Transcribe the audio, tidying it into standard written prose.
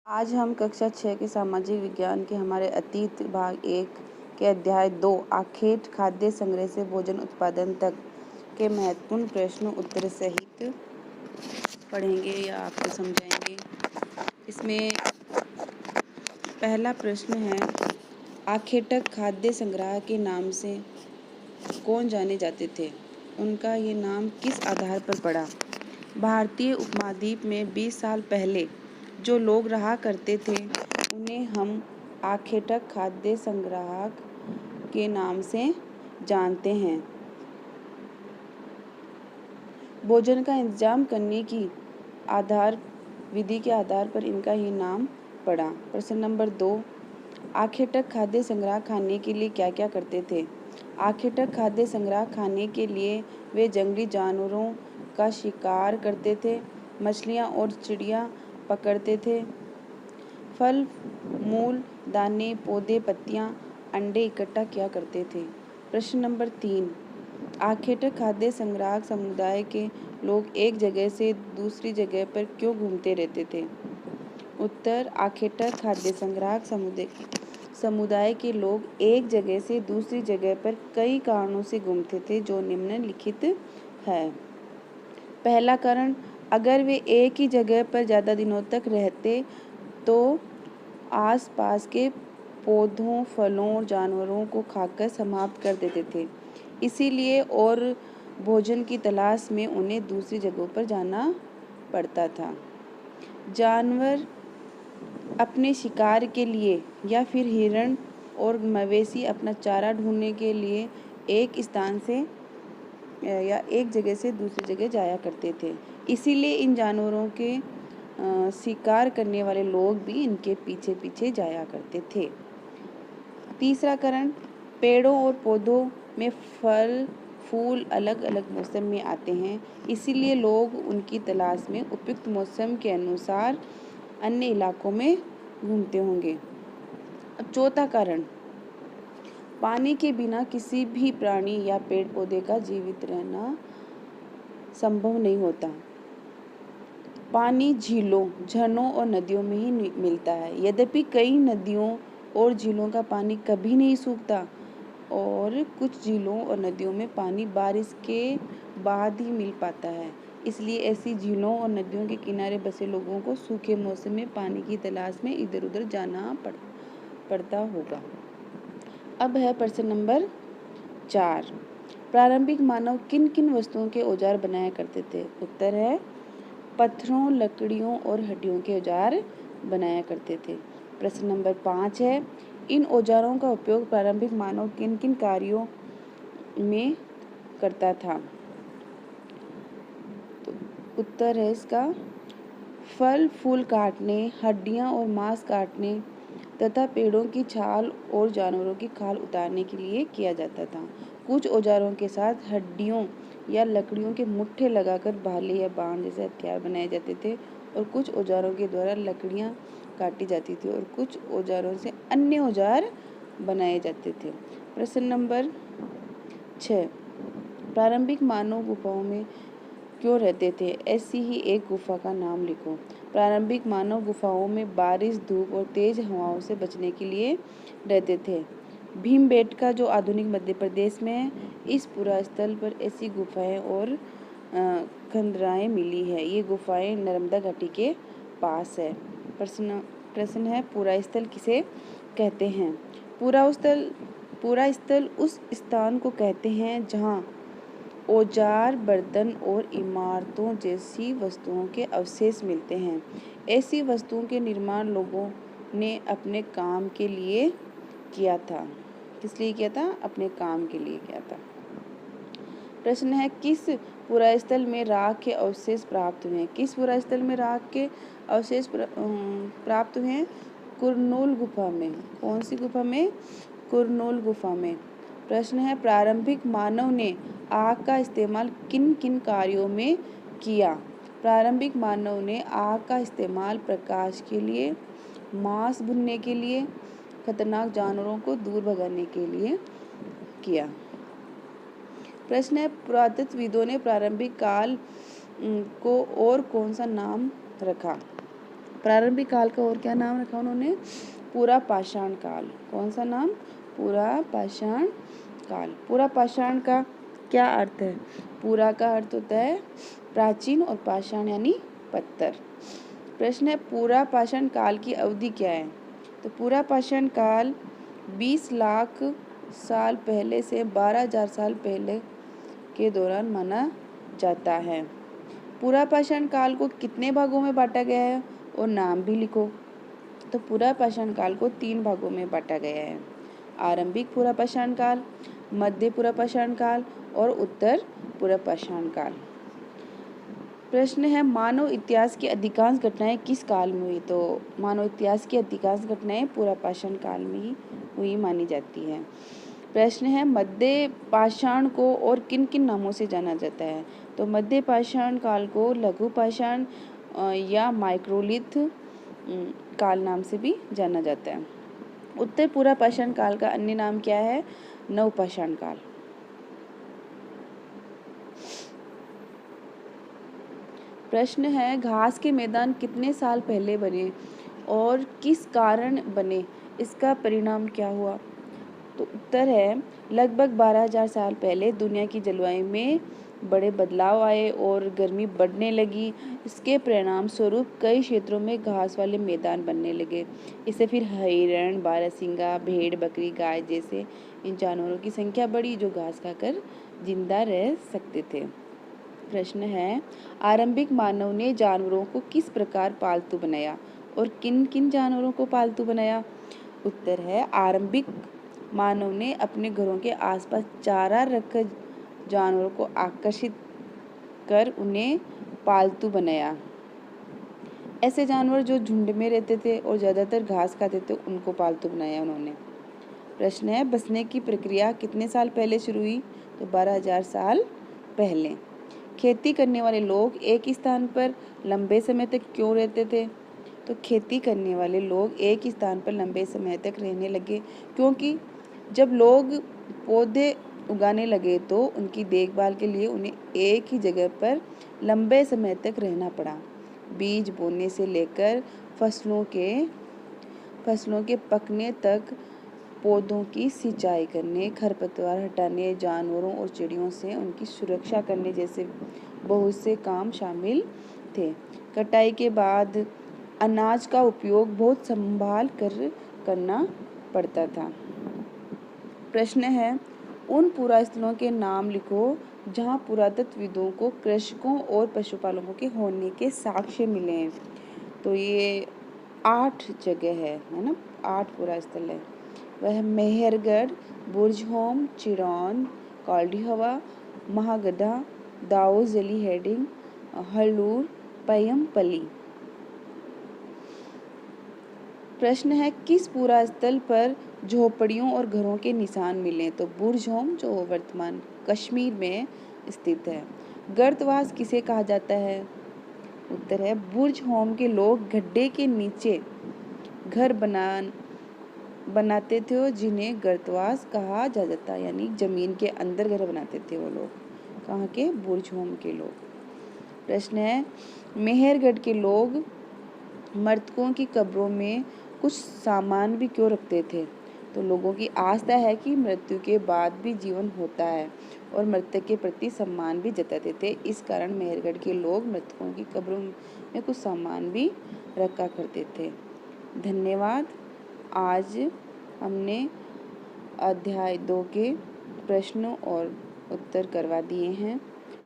आज हम कक्षा 6 के सामाजिक विज्ञान के हमारे अतीत भाग 1 के अध्याय 2 आखेट खाद्य संग्रह से भोजन उत्पादन तक के महत्वपूर्ण प्रश्न उत्तर सहित पढ़ेंगे या आपको समझाएंगे। इसमें पहला प्रश्न है, आखेटक खाद्य संग्रह के नाम से कौन जाने जाते थे? उनका ये नाम किस आधार पर पड़ा? भारतीय उपमहाद्वीप में 20 साल पहले जो लोग रहा करते थे उन्हें हम आखेटक खाद्य संग्राहक के नाम से जानते हैं। भोजन का इंतजाम करने की विधि के आधार पर इनका ये नाम पड़ा। प्रश्न नंबर 2, आखेटक खाद्य संग्रह खाने के लिए क्या क्या करते थे? आखेटक खाद्य संग्रह खाने के लिए वे जंगली जानवरों का शिकार करते थे, मछलियाँ और चिड़िया पकड़ते थे, फल मूल दाने पौधे पत्तियाँ अंडे इकट्ठा किया करते थे। प्रश्न नंबर 3, आखेटक खाद्य संग्राहक समुदाय के लोग एक जगह से दूसरी जगह पर क्यों घूमते रहते थे? उत्तर, आखेटक खाद्य संग्राहक समुदाय के लोग एक जगह से दूसरी जगह पर कई कारणों से घूमते थे जो निम्नलिखित है। पहला कारण, अगर वे एक ही जगह पर ज़्यादा दिनों तक रहते तो आसपास के पौधों, फलों और जानवरों को खाकर समाप्त कर देते थे, इसीलिए और भोजन की तलाश में उन्हें दूसरी जगहों पर जाना पड़ता था। जानवर अपने शिकार के लिए या फिर हिरण और मवेशी अपना चारा ढूंढने के लिए एक स्थान से या एक जगह से दूसरी जगह जाया करते थे, इसीलिए इन जानवरों के शिकार करने वाले लोग भी इनके पीछे पीछे जाया करते थे। तीसरा कारण, पेड़ों और पौधों में फल फूल अलग अलग मौसम में आते हैं, इसीलिए लोग उनकी तलाश में उपयुक्त मौसम के अनुसार अन्य इलाकों में घूमते होंगे। अब चौथा कारण, पानी के बिना किसी भी प्राणी या पेड़ पौधे का जीवित रहना संभव नहीं होता। पानी झीलों, झरनों और नदियों में ही मिलता है। यद्यपि कई नदियों और झीलों का पानी कभी नहीं सूखता और कुछ झीलों और नदियों में पानी बारिश के बाद ही मिल पाता है, इसलिए ऐसी झीलों और नदियों के किनारे बसे लोगों को सूखे मौसम में पानी की तलाश में इधर उधर जाना पड़ता होगा। अब है प्रश्न नंबर 4, प्रारंभिक मानव किन किन वस्तुओं के औजार बनाया करते थे? उत्तर है, पत्थरों, लकड़ियों और हड्डियों के औजार बनाया करते थे। प्रश्न नंबर 5 है, इन औजारों का उपयोग प्रारंभिक मानव किन किन कार्यों में करता था? तो उत्तर है इसका, फल फूल काटने, हड्डियां और मांस काटने तथा पेड़ों की छाल और जानवरों की खाल उतारने के लिए किया जाता था। कुछ औजारों के साथ हड्डियों या लकड़ियों के मुट्ठे लगाकर भाले या बाण जैसे हथियार बनाए जाते थे और कुछ औजारों के द्वारा लकड़ियां काटी जाती थी और कुछ औजारों से अन्य औजार बनाए जाते थे। प्रश्न नंबर 6, प्रारंभिक मानव गुफाओं में क्यों रहते थे? ऐसी ही एक गुफा का नाम लिखो। प्रारंभिक मानव गुफाओं में बारिश, धूप और तेज हवाओं से बचने के लिए रहते थे। भीमबेटका जो आधुनिक मध्य प्रदेश में है, इस पुरा स्थल पर ऐसी गुफाएं और खंडराएं मिली है। ये गुफाएं नर्मदा घाटी के पास है। प्रश्न है, पूरा स्थल किसे कहते हैं? पूरा स्थल उस स्थान को कहते हैं जहाँ औजार, बर्तन और इमारतों जैसी वस्तुओं के अवशेष मिलते हैं। ऐसी वस्तुओं के निर्माण लोगों ने अपने काम के लिए किया था। किस लिए किया था? अपने काम के लिए किया था। प्रश्न है, किस पुरास्थल में राख के अवशेष प्राप्त हुए? किस पुरास्थल में राख के अवशेष प्राप्त हुए? कुरनूल गुफा में। कौन सी गुफा में? कुरनूल गुफा में। प्रश्न है, प्रारंभिक मानव ने आग का इस्तेमाल किन किन कार्यों में किया? प्रारंभिक मानव ने आग का इस्तेमाल प्रकाश के लिए, मांस भुनने के लिए, खतरनाक जानवरों को दूर भगाने के लिए किया। प्रश्न है, पुरातत्वविदों ने प्रारंभिक काल को और कौन सा नाम रखा? प्रारंभिक काल का और क्या नाम रखा उन्होंने? पूरा पाषाण काल। कौन सा नाम? पूरा पाषाण काल। पूरा पाषाण का क्या अर्थ है? पूरा का अर्थ होता है प्राचीन और पाषाण यानी पत्थर। प्रश्न है पूरा पाषाण काल की अवधि क्या है? तो पूरा पाषाण काल 20 लाख साल पहले से 12,000 साल पहले के दौरान माना जाता है। पूरा पाषाण काल को कितने भागों में बांटा गया है और नाम भी लिखो। तो पूरा पाषाण काल को 3 भागों में बांटा गया है। आरंभिक पूरा पाषाण काल, मध्य पूरा पाषाण काल और उत्तर पूरा पाषाण काल। प्रश्न है मानव इतिहास की अधिकांश घटनाएं किस काल में हुई? तो मानव इतिहास की अधिकांश घटनाएं पूरा पाषाण काल में ही हुई मानी जाती है। प्रश्न है मध्य पाषाण को और किन किन नामों से जाना जाता है? तो मध्य पाषाण काल को लघु पाषाण या माइक्रोलिथ काल नाम से भी जाना जाता है। उत्तर पूरा पाषाण काल का अन्य नाम क्या है? नवपाषाण काल। प्रश्न है घास के मैदान कितने साल पहले बने और किस कारण बने, इसका परिणाम क्या हुआ? तो उत्तर है लगभग 12,000 साल पहले दुनिया की जलवायु में बड़े बदलाव आए और गर्मी बढ़ने लगी। इसके परिणाम स्वरूप कई क्षेत्रों में घास वाले मैदान बनने लगे। इससे फिर हिरण, बारहसिंगा, भेड़, बकरी, गाय जैसे इन जानवरों की संख्या बढ़ी जो घास खाकर जिंदा रह सकते थे। प्रश्न है आरंभिक मानव ने जानवरों को किस प्रकार पालतू बनाया और किन किन जानवरों को पालतू बनाया? उत्तर है आरंभिक मानव ने अपने घरों के आसपास चारा रखकर जानवरों को आकर्षित कर उन्हें पालतू बनाया। ऐसे जानवर जो झुंड में रहते थे और ज़्यादातर घास खाते थे उनको पालतू बनाया उन्होंने। प्रश्न है बसने की प्रक्रिया कितने साल पहले शुरू हुई? तो 12,000 साल पहले। खेती करने वाले लोग एक ही स्थान पर लंबे समय तक क्यों रहते थे? तो खेती करने वाले लोग एक ही स्थान पर लंबे समय तक रहने लगे क्योंकि जब लोग पौधे उगाने लगे तो उनकी देखभाल के लिए उन्हें एक ही जगह पर लंबे समय तक रहना पड़ा। बीज बोने से लेकर फसलों के पकने तक पौधों की सिंचाई करने, खरपतवार हटाने, जानवरों और चिड़ियों से उनकी सुरक्षा करने जैसे बहुत से काम शामिल थे। कटाई के बाद अनाज का उपयोग बहुत संभाल कर करना पड़ता था। प्रश्न है उन पुरास्थलों के नाम लिखो जहाँ पुरातत्वविदों को कृषकों और पशुपालकों के होने के साक्ष्य मिले हैं। तो ये 8 जगह है ना, 8 पुरास्थल है। वह मेहरगढ़, बुर्जहोम, चिरौन, कौल्डिहवा, महागधा, दाओ जली हेडिंग, हल्लूर, पय्यमपल्ली। प्रश्न है किस पुरास्थल पर झोपड़ियों और घरों के निशान मिले? तो बुर्जहोम जो वर्तमान कश्मीर में स्थित है। गर्तवास किसे कहा जाता है? उत्तर है बुर्जहोम के लोग गड्ढे के नीचे घर बनाते थे और जिन्हें गर्तवास कहा जाता, यानी जमीन के अंदर घर बनाते थे वो लोग। कहाँ के? बुर्जहोम के लोग। प्रश्न है मेहरगढ़ के लोग मृतकों की कब्रों में कुछ सामान भी क्यों रखते थे? तो लोगों की आस्था है कि मृत्यु के बाद भी जीवन होता है और मृतक के प्रति सम्मान भी जताते थे। इस कारण मेहरगढ़ के लोग मृतकों की कब्रों में कुछ सामान भी रखा करते थे। धन्यवाद। आज हमने अध्याय 2 के प्रश्नों और उत्तर करवा दिए हैं।